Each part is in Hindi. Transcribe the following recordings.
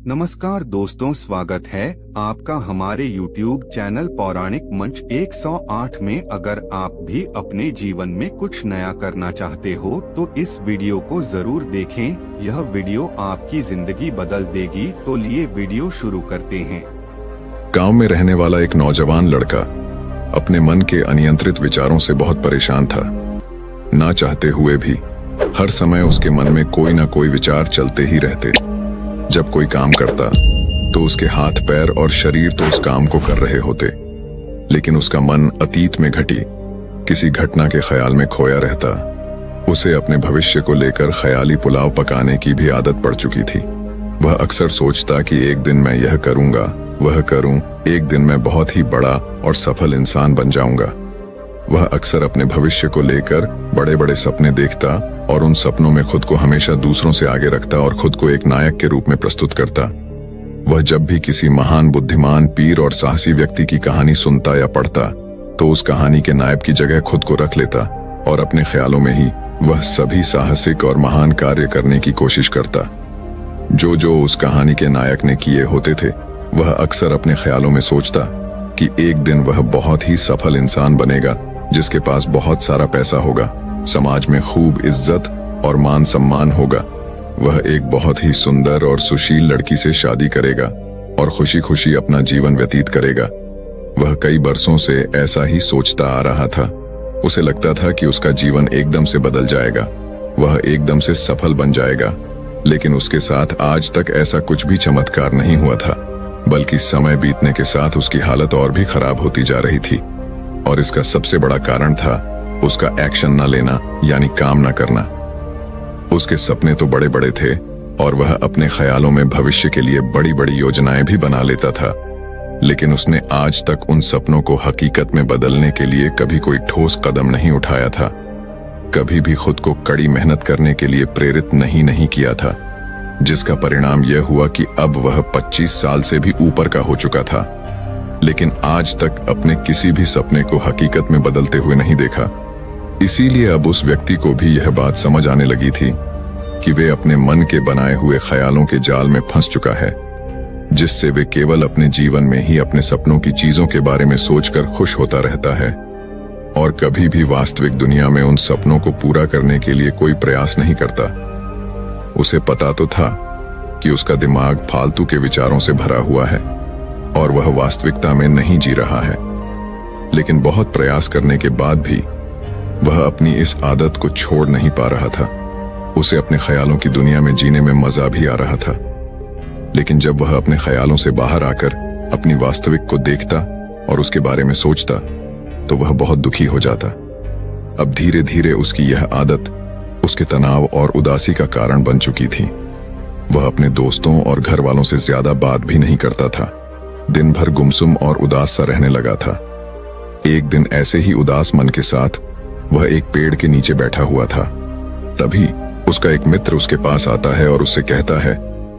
नमस्कार दोस्तों, स्वागत है आपका हमारे YouTube चैनल पौराणिक मंच 108 में। अगर आप भी अपने जीवन में कुछ नया करना चाहते हो तो इस वीडियो को जरूर देखें। यह वीडियो आपकी जिंदगी बदल देगी। तो लिए वीडियो शुरू करते हैं। गांव में रहने वाला एक नौजवान लड़का अपने मन के अनियंत्रित विचारों से बहुत परेशान था। ना चाहते हुए भी हर समय उसके मन में कोई ना कोई विचार चलते ही रहते। जब कोई काम करता तो उसके हाथ पैर और शरीर तो उस काम को कर रहे होते, लेकिन उसका मन अतीत में घटी किसी घटना के ख्याल में खोया रहता। उसे अपने भविष्य को लेकर ख्याली पुलाव पकाने की भी आदत पड़ चुकी थी। वह अक्सर सोचता कि एक दिन मैं यह करूंगा, वह करूं, एक दिन मैं बहुत ही बड़ा और सफल इंसान बन जाऊंगा। वह अक्सर अपने भविष्य को लेकर बड़े बड़े सपने देखता और उन सपनों में खुद को हमेशा दूसरों से आगे रखता और खुद को एक नायक के रूप में प्रस्तुत करता। वह जब भी किसी महान, बुद्धिमान, पीर और साहसी व्यक्ति की कहानी सुनता या पढ़ता तो उस कहानी के नायक की जगह खुद को रख लेता और अपने ख्यालों में ही वह सभी साहसिक और महान कार्य करने की कोशिश करता। जो उस कहानी के नायक ने किए होते थे, वह अक्सर अपने ख्यालों में सोचता कि एक दिन वह बहुत ही सफल इंसान बनेगा, जिसके पास बहुत सारा पैसा होगा, समाज में खूब इज्जत और मान सम्मान होगा। वह एक बहुत ही सुंदर और सुशील लड़की से शादी करेगा और खुशी खुशी अपना जीवन व्यतीत करेगा। वह कई बरसों से ऐसा ही सोचता आ रहा था। उसे लगता था कि उसका जीवन एकदम से बदल जाएगा, वह एकदम से सफल बन जाएगा। लेकिन उसके साथ आज तक ऐसा कुछ भी चमत्कार नहीं हुआ था, बल्कि समय बीतने के साथ उसकी हालत और भी खराब होती जा रही थी। और इसका सबसे बड़ा कारण था उसका एक्शन न लेना, यानी काम न करना। उसके सपने तो बड़े बड़े थे और वह अपने ख्यालों में भविष्य के लिए बड़ी बड़ी योजनाएं भी बना लेता था, लेकिन उसने आज तक उन सपनों को हकीकत में बदलने के लिए कभी कोई ठोस कदम नहीं उठाया था। कभी भी खुद को कड़ी मेहनत करने के लिए प्रेरित नहीं किया था, जिसका परिणाम यह हुआ कि अब वह 25 साल से भी ऊपर का हो चुका था, लेकिन आज तक अपने किसी भी सपने को हकीकत में बदलते हुए नहीं देखा। इसीलिए अब उस व्यक्ति को भी यह बात समझ आने लगी थी कि वे अपने मन के बनाए हुए ख्यालों के जाल में फंस चुका है, जिससे वे केवल अपने जीवन में ही अपने सपनों की चीजों के बारे में सोचकर खुश होता रहता है और कभी भी वास्तविक दुनिया में उन सपनों को पूरा करने के लिए कोई प्रयास नहीं करता। उसे पता तो था कि उसका दिमाग फालतू के विचारों से भरा हुआ है और वह वास्तविकता में नहीं जी रहा है, लेकिन बहुत प्रयास करने के बाद भी वह अपनी इस आदत को छोड़ नहीं पा रहा था। उसे अपने ख्यालों की दुनिया में जीने में मजा भी आ रहा था, लेकिन जब वह अपने ख्यालों से बाहर आकर अपनी वास्तविक को देखता और उसके बारे में सोचता तो वह बहुत दुखी हो जाता। अब धीरे धीरे उसकी यह आदत उसके तनाव और उदासी का कारण बन चुकी थी। वह अपने दोस्तों और घर वालों से ज्यादा बात भी नहीं करता था। दिन भर गुमसुम और उदास सा रहने लगा था। एक दिन ऐसे ही उदास मन के साथ वह एक पेड़ के नीचे बैठा हुआ था। तभी उसका एक मित्र उसके पास आता है और उससे कहता है,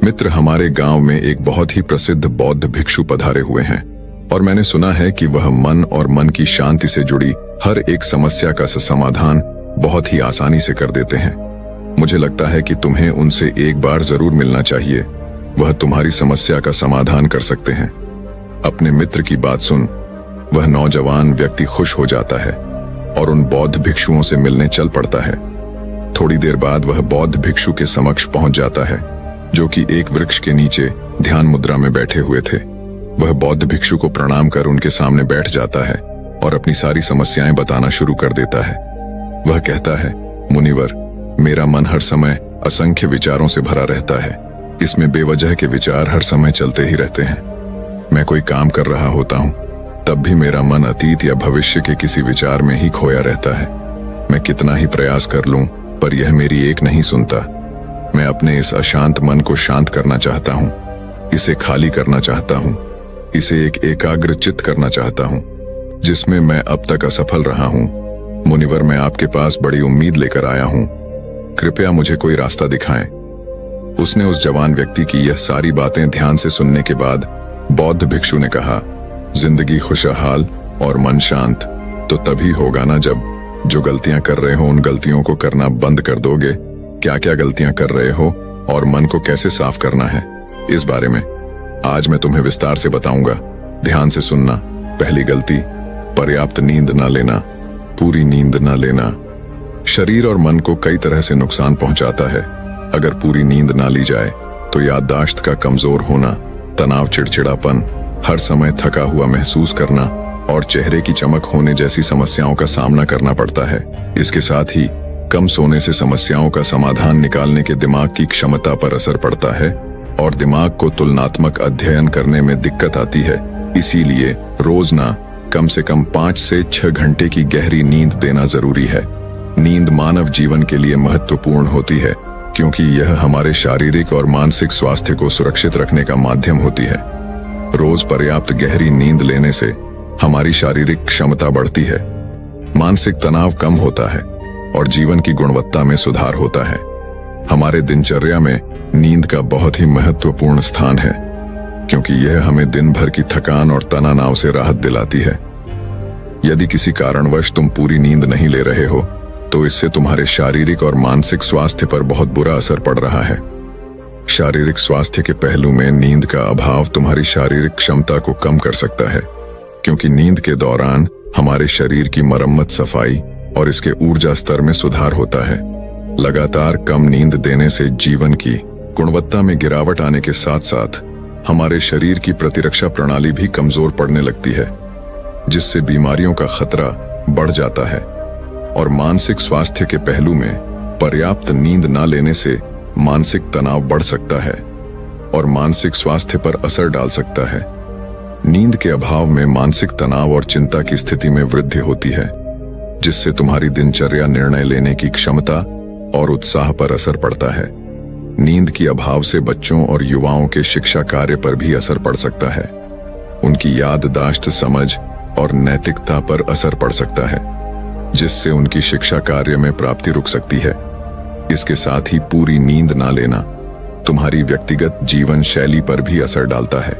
मित्र, हमारे गांव में एक बहुत ही प्रसिद्ध बौद्ध भिक्षु पधारे हुए हैं और मैंने सुना है कि वह मन और मन की शांति से जुड़ी हर एक समस्या का समाधान बहुत ही आसानी से कर देते हैं। मुझे लगता है कि तुम्हें उनसे एक बार जरूर मिलना चाहिए, वह तुम्हारी समस्या का समाधान कर सकते हैं। अपने मित्र की बात सुन वह नौजवान व्यक्ति खुश हो जाता है और उन बौद्ध भिक्षुओं से मिलने चल पड़ता है। थोड़ी देर बाद वह बौद्ध भिक्षु के समक्ष पहुंच जाता है, जो कि एक वृक्ष के नीचे ध्यान मुद्रा में बैठे हुए थे। वह बौद्ध भिक्षु को प्रणाम कर उनके सामने बैठ जाता है और अपनी सारी समस्याएं बताना शुरू कर देता है। वह कहता है, मुनिवर, मेरा मन हर समय असंख्य विचारों से भरा रहता है। इसमें बेवजह के विचार हर समय चलते ही रहते हैं। मैं कोई काम कर रहा होता हूँ तब भी मेरा मन अतीत या भविष्य के किसी विचार में ही खोया रहता है। मैं कितना ही प्रयास कर लूं पर यह मेरी एक नहीं सुनता। मैं अपने इस अशांत मन को शांत करना चाहता हूँ, इसे खाली करना चाहता हूँ, इसे एक एकाग्र चित्त करना चाहता हूँ, जिसमें मैं अब तक असफल रहा हूँ। मुनिवर, मैं आपके पास बड़ी उम्मीद लेकर आया हूँ, कृपया मुझे कोई रास्ता दिखाएं। उसने उस जवान व्यक्ति की यह सारी बातें ध्यान से सुनने के बाद बौद्ध भिक्षु ने कहा, जिंदगी खुशहाल और मन शांत तो तभी होगा ना जब जो गलतियां कर रहे हो उन गलतियों को करना बंद कर दोगे। क्या क्या गलतियां कर रहे हो और मन को कैसे साफ करना है इस बारे में आज मैं तुम्हें विस्तार से बताऊंगा। ध्यान से सुनना। पहली गलती, पर्याप्त नींद ना लेना। पूरी नींद ना लेना शरीर और मन को कई तरह से नुकसान पहुंचाता है। अगर पूरी नींद ना ली जाए तो याददाश्त का कमजोर होना, तनाव, चिड़चिड़ापन, हर समय थका हुआ महसूस करना और चेहरे की चमक होने जैसी समस्याओं का सामना करना पड़ता है। इसके साथ ही कम सोने से समस्याओं का समाधान निकालने के दिमाग की क्षमता पर असर पड़ता है और दिमाग को तुलनात्मक अध्ययन करने में दिक्कत आती है। इसीलिए रोजाना कम से कम 5 से 6 घंटे की गहरी नींद देना जरूरी है। नींद मानव जीवन के लिए महत्वपूर्ण होती है क्योंकि यह हमारे शारीरिक और मानसिक स्वास्थ्य को सुरक्षित रखने का माध्यम होती है। रोज पर्याप्त गहरी नींद लेने से हमारी शारीरिक क्षमता बढ़ती है, मानसिक तनाव कम होता है और जीवन की गुणवत्ता में सुधार होता है। हमारे दिनचर्या में नींद का बहुत ही महत्वपूर्ण स्थान है क्योंकि यह हमें दिन भर की थकान और तनाव से राहत दिलाती है। यदि किसी कारणवश तुम पूरी नींद नहीं ले रहे हो तो इससे तुम्हारे शारीरिक और मानसिक स्वास्थ्य पर बहुत बुरा असर पड़ रहा है। शारीरिक स्वास्थ्य के पहलू में नींद का अभाव तुम्हारी शारीरिक क्षमता को कम कर सकता है क्योंकि नींद के दौरान हमारे शरीर की मरम्मत, सफाई और इसके ऊर्जा स्तर में सुधार होता है। लगातार कम नींद देने से जीवन की गुणवत्ता में गिरावट आने के साथ साथ हमारे शरीर की प्रतिरक्षा प्रणाली भी कमजोर पड़ने लगती है, जिससे बीमारियों का खतरा बढ़ जाता है। और मानसिक स्वास्थ्य के पहलू में पर्याप्त नींद ना लेने से मानसिक तनाव बढ़ सकता है और मानसिक स्वास्थ्य पर असर डाल सकता है। नींद के अभाव में मानसिक तनाव और चिंता की स्थिति में वृद्धि होती है, जिससे तुम्हारी दिनचर्या, निर्णय लेने की क्षमता और उत्साह पर असर पड़ता है। नींद की अभाव से बच्चों और युवाओं के शिक्षा कार्य पर भी असर पड़ सकता है। उनकी याददाश्त, समझ और नैतिकता पर असर पड़ सकता है, जिससे उनकी शिक्षा कार्य में प्राप्ति रुक सकती है। इसके साथ ही पूरी नींद ना लेना तुम्हारी व्यक्तिगत जीवन शैली पर भी असर डालता है।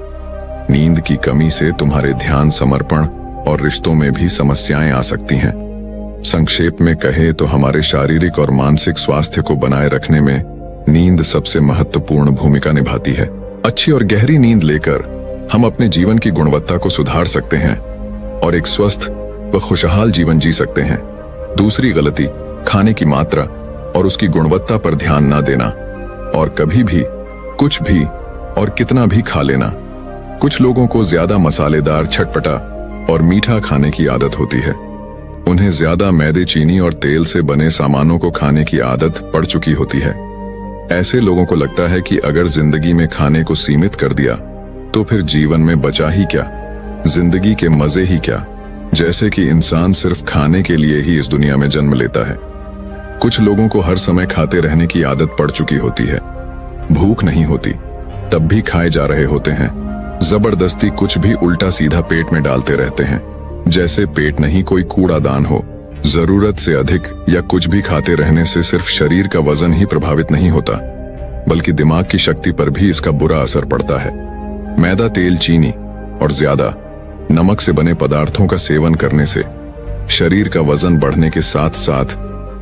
नींद की कमी से तुम्हारे ध्यान, समर्पण और रिश्तों में भी समस्याएं आ सकती हैं। संक्षेप में कहे तो हमारे शारीरिक और मानसिक स्वास्थ्य को बनाए रखने में नींद सबसे महत्वपूर्ण भूमिका निभाती है। अच्छी और गहरी नींद लेकर हम अपने जीवन की गुणवत्ता को सुधार सकते हैं और एक स्वस्थ व खुशहाल जीवन जी सकते हैं। दूसरी गलती, खाने की मात्रा और उसकी गुणवत्ता पर ध्यान ना देना और कभी भी कुछ भी और कितना भी खा लेना। कुछ लोगों को ज्यादा मसालेदार, चटपटा और मीठा खाने की आदत होती है। उन्हें ज्यादा मैदे, चीनी और तेल से बने सामानों को खाने की आदत पड़ चुकी होती है। ऐसे लोगों को लगता है कि अगर जिंदगी में खाने को सीमित कर दिया तो फिर जीवन में बचा ही क्या, जिंदगी के मजे ही क्या, जैसे कि इंसान सिर्फ खाने के लिए ही इस दुनिया में जन्म लेता है। कुछ लोगों को हर समय खाते रहने की आदत पड़ चुकी होती है। भूख नहीं होती तब भी खाए जा रहे होते हैं। जबरदस्ती कुछ भी उल्टा सीधा पेट में डालते रहते हैं, जैसे पेट नहीं कोई कूड़ादान हो। जरूरत से अधिक या कुछ भी खाते रहने से सिर्फ शरीर का वजन ही प्रभावित नहीं होता, बल्कि दिमाग की शक्ति पर भी इसका बुरा असर पड़ता है। मैदा, तेल, चीनी और ज्यादा नमक से बने पदार्थों का सेवन करने से शरीर का वजन बढ़ने के साथ साथ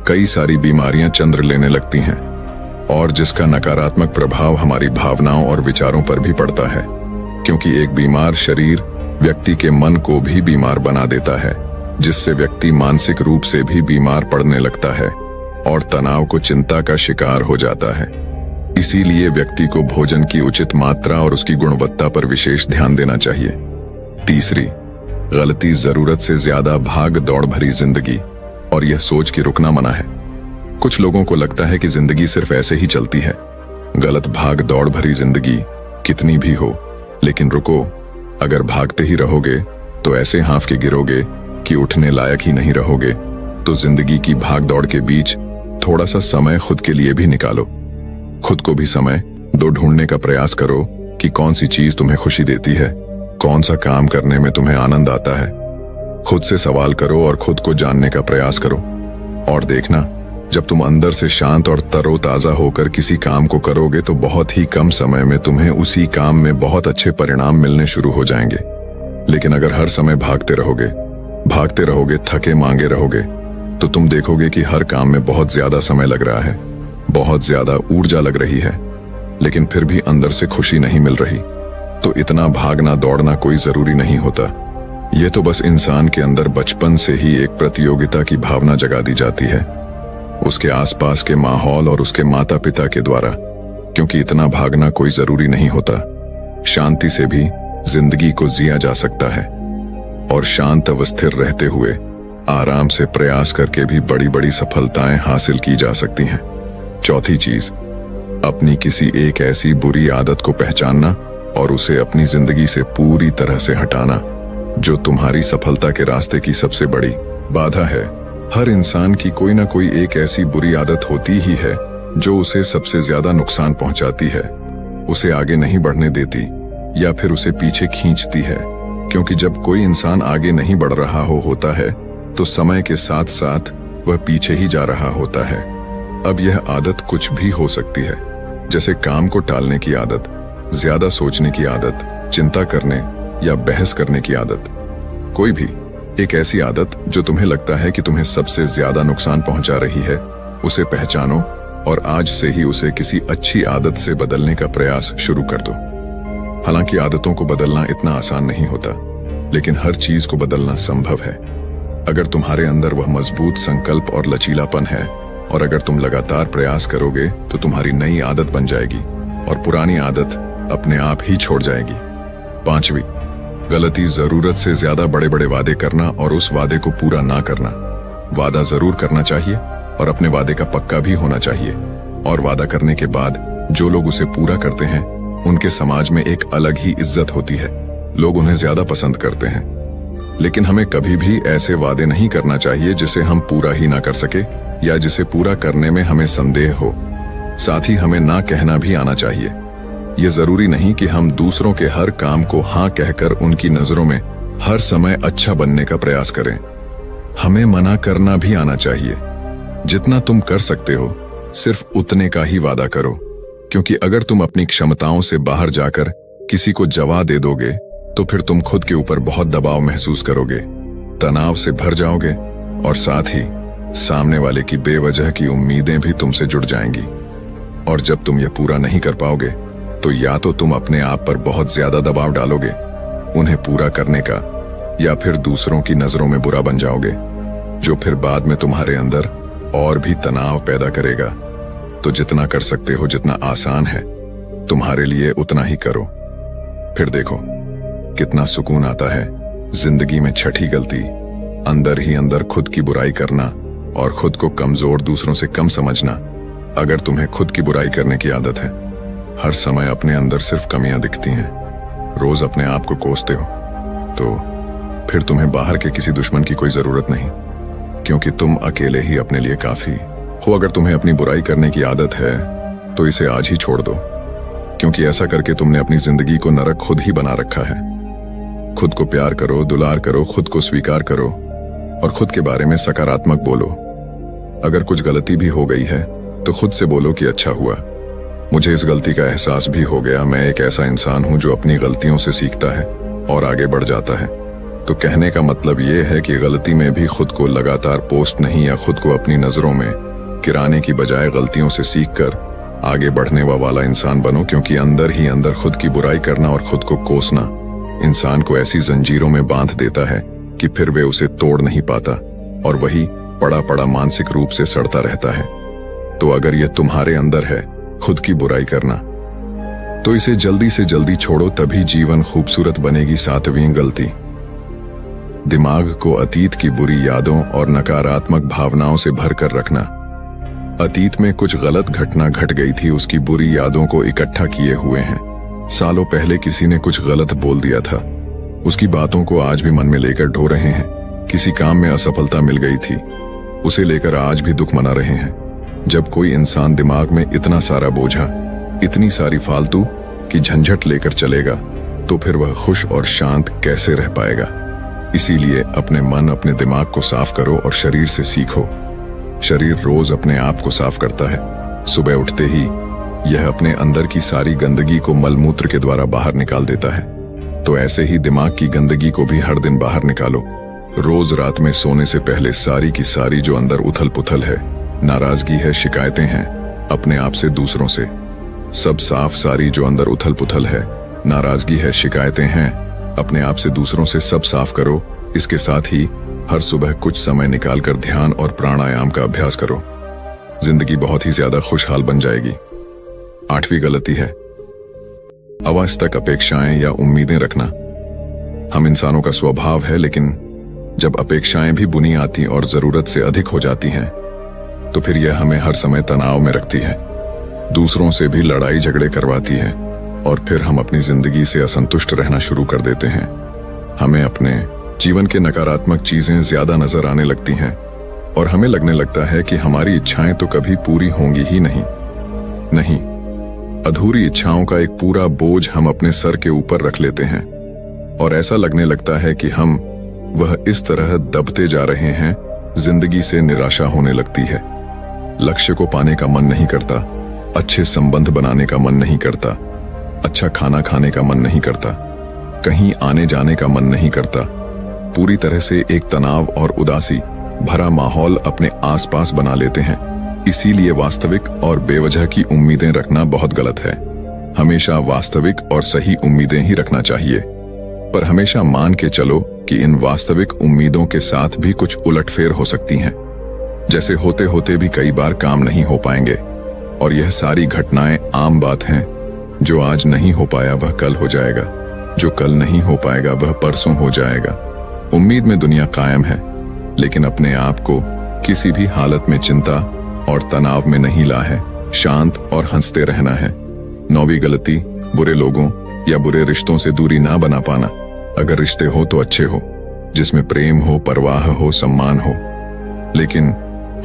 कई सारी बीमारियां चंद्र लेने लगती हैं और जिसका नकारात्मक प्रभाव हमारी भावनाओं और विचारों पर भी पड़ता है, क्योंकि एक बीमार शरीर व्यक्ति के मन को भी बीमार बना देता है, जिससे व्यक्ति मानसिक रूप से भी बीमार पड़ने लगता है और तनाव को चिंता का शिकार हो जाता है। इसीलिए व्यक्ति को भोजन की उचित मात्रा और उसकी गुणवत्ता पर विशेष ध्यान देना चाहिए। तीसरी गलती, जरूरत से ज्यादा भाग दौड़ भरी जिंदगी और यह सोच के रुकना मना है। कुछ लोगों को लगता है कि जिंदगी सिर्फ ऐसे ही चलती है। गलत। भाग दौड़ भरी जिंदगी कितनी भी हो, लेकिन रुको, अगर भागते ही रहोगे तो ऐसे हाँफ के गिरोगे कि उठने लायक ही नहीं रहोगे। तो जिंदगी की भाग दौड़ के बीच थोड़ा सा समय खुद के लिए भी निकालो। खुद को भी समय दो ढूंढने का प्रयास करो कि कौन सी चीज तुम्हें खुशी देती है, कौन सा काम करने में तुम्हें आनंद आता है। खुद से सवाल करो और खुद को जानने का प्रयास करो और देखना, जब तुम अंदर से शांत और तरोताजा होकर किसी काम को करोगे तो बहुत ही कम समय में तुम्हें उसी काम में बहुत अच्छे परिणाम मिलने शुरू हो जाएंगे। लेकिन अगर हर समय भागते रहोगे, थके मांगे रहोगे, तो तुम देखोगे कि हर काम में बहुत ज्यादा समय लग रहा है, बहुत ज्यादा ऊर्जा लग रही है, लेकिन फिर भी अंदर से खुशी नहीं मिल रही, तो इतना भागना दौड़ना कोई जरूरी नहीं होता। ये तो बस इंसान के अंदर बचपन से ही एक प्रतियोगिता की भावना जगा दी जाती है, उसके आसपास के माहौल और उसके माता पिता के द्वारा। क्योंकि इतना भागना कोई जरूरी नहीं होता, शांति से भी जिंदगी को जिया जा सकता है और शांत व स्थिर रहते हुए आराम से प्रयास करके भी बड़ी बड़ी सफलताएं हासिल की जा सकती हैं। चौथी चीज, अपनी किसी एक ऐसी बुरी आदत को पहचानना और उसे अपनी जिंदगी से पूरी तरह से हटाना जो तुम्हारी सफलता के रास्ते की सबसे बड़ी बाधा है। हर इंसान की कोई ना कोई एक ऐसी बुरी आदत होती ही है जो उसे सबसे ज्यादा नुकसान पहुंचाती है, उसे आगे नहीं बढ़ने देती या फिर उसे पीछे खींचती है। क्योंकि जब कोई इंसान आगे नहीं बढ़ रहा होता है तो समय के साथ साथ वह पीछे ही जा रहा होता है। अब यह आदत कुछ भी हो सकती है, जैसे काम को टालने की आदत, ज्यादा सोचने की आदत, चिंता करने या बहस करने की आदत। कोई भी एक ऐसी आदत जो तुम्हें लगता है कि तुम्हें सबसे ज्यादा नुकसान पहुंचा रही है, उसे पहचानो और आज से ही उसे किसी अच्छी आदत से बदलने का प्रयास शुरू कर दो। हालांकि आदतों को बदलना इतना आसान नहीं होता, लेकिन हर चीज को बदलना संभव है अगर तुम्हारे अंदर वह मजबूत संकल्प और लचीलापन है, और अगर तुम लगातार प्रयास करोगे तो तुम्हारी नई आदत बन जाएगी और पुरानी आदत अपने आप ही छोड़ जाएगी। पांचवी गलती, जरूरत से ज्यादा बड़े बड़े वादे करना और उस वादे को पूरा ना करना। वादा जरूर करना चाहिए और अपने वादे का पक्का भी होना चाहिए, और वादा करने के बाद जो लोग उसे पूरा करते हैं उनके समाज में एक अलग ही इज्जत होती है, लोग उन्हें ज्यादा पसंद करते हैं। लेकिन हमें कभी भी ऐसे वादे नहीं करना चाहिए जिसे हम पूरा ही ना कर सके या जिसे पूरा करने में हमें संदेह हो। साथ ही हमें ना कहना भी आना चाहिए। ये जरूरी नहीं कि हम दूसरों के हर काम को हाँ कहकर उनकी नजरों में हर समय अच्छा बनने का प्रयास करें। हमें मना करना भी आना चाहिए। जितना तुम कर सकते हो सिर्फ उतने का ही वादा करो, क्योंकि अगर तुम अपनी क्षमताओं से बाहर जाकर किसी को जवा दे दोगे तो फिर तुम खुद के ऊपर बहुत दबाव महसूस करोगे, तनाव से भर जाओगे और साथ ही सामने वाले की बेवजह की उम्मीदें भी तुमसे जुड़ जाएंगी। और जब तुम ये पूरा नहीं कर पाओगे तो या तो तुम अपने आप पर बहुत ज्यादा दबाव डालोगे उन्हें पूरा करने का, या फिर दूसरों की नजरों में बुरा बन जाओगे, जो फिर बाद में तुम्हारे अंदर और भी तनाव पैदा करेगा। तो जितना कर सकते हो, जितना आसान है तुम्हारे लिए, उतना ही करो। फिर देखो कितना सुकून आता है। जिंदगी में छठी गलती, अंदर ही अंदर खुद की बुराई करना और खुद को कमजोर, दूसरों से कम समझना। अगर तुम्हें खुद की बुराई करने की आदत है, हर समय अपने अंदर सिर्फ कमियां दिखती हैं, रोज अपने आप को कोसते हो, तो फिर तुम्हें बाहर के किसी दुश्मन की कोई जरूरत नहीं, क्योंकि तुम अकेले ही अपने लिए काफी हो। अगर तुम्हें अपनी बुराई करने की आदत है तो इसे आज ही छोड़ दो, क्योंकि ऐसा करके तुमने अपनी जिंदगी को नरक खुद ही बना रखा है। खुद को प्यार करो, दुलार करो, खुद को स्वीकार करो और खुद के बारे में सकारात्मक बोलो। अगर कुछ गलती भी हो गई है तो खुद से बोलो कि अच्छा हुआ, मुझे इस गलती का एहसास भी हो गया, मैं एक ऐसा इंसान हूं जो अपनी गलतियों से सीखता है और आगे बढ़ जाता है। तो कहने का मतलब ये है कि गलती में भी खुद को लगातार पोस्ट नहीं, या खुद को अपनी नजरों में गिराने की बजाय गलतियों से सीखकर आगे बढ़ने वाला इंसान बनो, क्योंकि अंदर ही अंदर खुद की बुराई करना और खुद को कोसना इंसान को ऐसी जंजीरों में बांध देता है कि फिर वे उसे तोड़ नहीं पाता और वही पड़ा पड़ा मानसिक रूप से सड़ता रहता है। तो अगर यह तुम्हारे अंदर है, खुद की बुराई करना, तो इसे जल्दी से जल्दी छोड़ो, तभी जीवन खूबसूरत बनेगी। सातवीं गलती, दिमाग को अतीत की बुरी यादों और नकारात्मक भावनाओं से भरकर रखना। अतीत में कुछ गलत घटना घट गई थी, उसकी बुरी यादों को इकट्ठा किए हुए हैं। सालों पहले किसी ने कुछ गलत बोल दिया था, उसकी बातों को आज भी मन में लेकर ढो रहे हैं। किसी काम में असफलता मिल गई थी, उसे लेकर आज भी दुख मना रहे हैं। जब कोई इंसान दिमाग में इतना सारा बोझा, इतनी सारी फालतू की झंझट लेकर चलेगा तो फिर वह खुश और शांत कैसे रह पाएगा। इसीलिए अपने मन, अपने दिमाग को साफ करो और शरीर से सीखो। शरीर रोज अपने आप को साफ करता है। सुबह उठते ही यह अपने अंदर की सारी गंदगी को मलमूत्र के द्वारा बाहर निकाल देता है। तो ऐसे ही दिमाग की गंदगी को भी हर दिन बाहर निकालो। रोज रात में सोने से पहले सारी की सारी जो अंदर उथल पुथल है, नाराजगी है, शिकायतें हैं अपने आप से, दूसरों से, सब साफ सारी जो अंदर उथल पुथल है, नाराजगी है, शिकायतें हैं, अपने आप से दूसरों से सब साफ करो। इसके साथ ही हर सुबह कुछ समय निकालकर ध्यान और प्राणायाम का अभ्यास करो। जिंदगी बहुत ही ज्यादा खुशहाल बन जाएगी। 8वीं गलती है अवास्तविक अपेक्षाएं या उम्मीदें रखना। हम इंसानों का स्वभाव है, लेकिन जब अपेक्षाएं भी बुनी आती और जरूरत से अधिक हो जाती हैं, तो फिर यह हमें हर समय तनाव में रखती है, दूसरों से भी लड़ाई झगड़े करवाती है, और फिर हम अपनी जिंदगी से असंतुष्ट रहना शुरू कर देते हैं। हमें अपने जीवन के नकारात्मक चीजें ज्यादा नजर आने लगती हैं और हमें लगने लगता है कि हमारी इच्छाएं तो कभी पूरी होंगी ही नहीं। अधूरी इच्छाओं का एक पूरा बोझ हम अपने सर के ऊपर रख लेते हैं और ऐसा लगने लगता है कि हम वह इस तरह दबते जा रहे हैं, जिंदगी से निराशा होने लगती है। लक्ष्य को पाने का मन नहीं करता, अच्छे संबंध बनाने का मन नहीं करता, अच्छा खाना खाने का मन नहीं करता, कहीं आने जाने का मन नहीं करता। पूरी तरह से एक तनाव और उदासी भरा माहौल अपने आसपास बना लेते हैं। इसीलिए वास्तविक और बेवजह की उम्मीदें रखना बहुत गलत है। हमेशा वास्तविक और सही उम्मीदें ही रखना चाहिए, पर हमेशा मान के चलो कि इन वास्तविक उम्मीदों के साथ भी कुछ उलटफेर हो सकती हैं। जैसे होते होते भी कई बार काम नहीं हो पाएंगे, और यह सारी घटनाएं आम बात हैं। जो आज नहीं हो पाया वह कल हो जाएगा, जो कल नहीं हो पाएगा वह परसों हो जाएगा। उम्मीद में दुनिया कायम है, लेकिन अपने आप को किसी भी हालत में चिंता और तनाव में नहीं ला है। शांत और हंसते रहना है। 9वीं गलती बुरे लोगों या बुरे रिश्तों से दूरी ना बना पाना। अगर रिश्ते हो तो अच्छे हो, जिसमें प्रेम हो, परवाह हो, सम्मान हो, लेकिन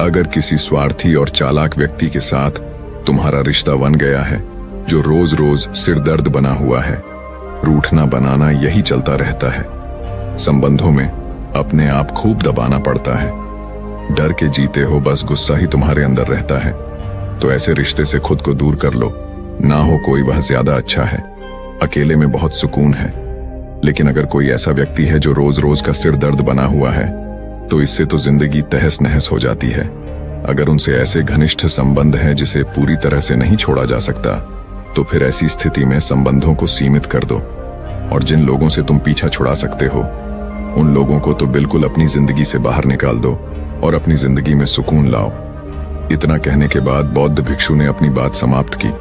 अगर किसी स्वार्थी और चालाक व्यक्ति के साथ तुम्हारा रिश्ता बन गया है, जो रोज रोज सिरदर्द बना हुआ है, रूठना बनाना यही चलता रहता है। संबंधों में अपने आप खूब दबाना पड़ता है, डर के जीते हो, बस गुस्सा ही तुम्हारे अंदर रहता है। तो ऐसे रिश्ते से खुद को दूर कर लो। ना हो कोई वह ज्यादा अच्छा है। अकेले में बहुत सुकून है, लेकिन अगर कोई ऐसा व्यक्ति है जो रोज रोज का सिर दर्द बना हुआ है, तो इससे तो जिंदगी तहस नहस हो जाती है। अगर उनसे ऐसे घनिष्ठ संबंध हैं जिसे पूरी तरह से नहीं छोड़ा जा सकता, तो फिर ऐसी स्थिति में संबंधों को सीमित कर दो, और जिन लोगों से तुम पीछा छुड़ा सकते हो, उन लोगों को तो बिल्कुल अपनी जिंदगी से बाहर निकाल दो और अपनी जिंदगी में सुकून लाओ। इतना कहने के बाद बौद्ध भिक्षु ने अपनी बात समाप्त की।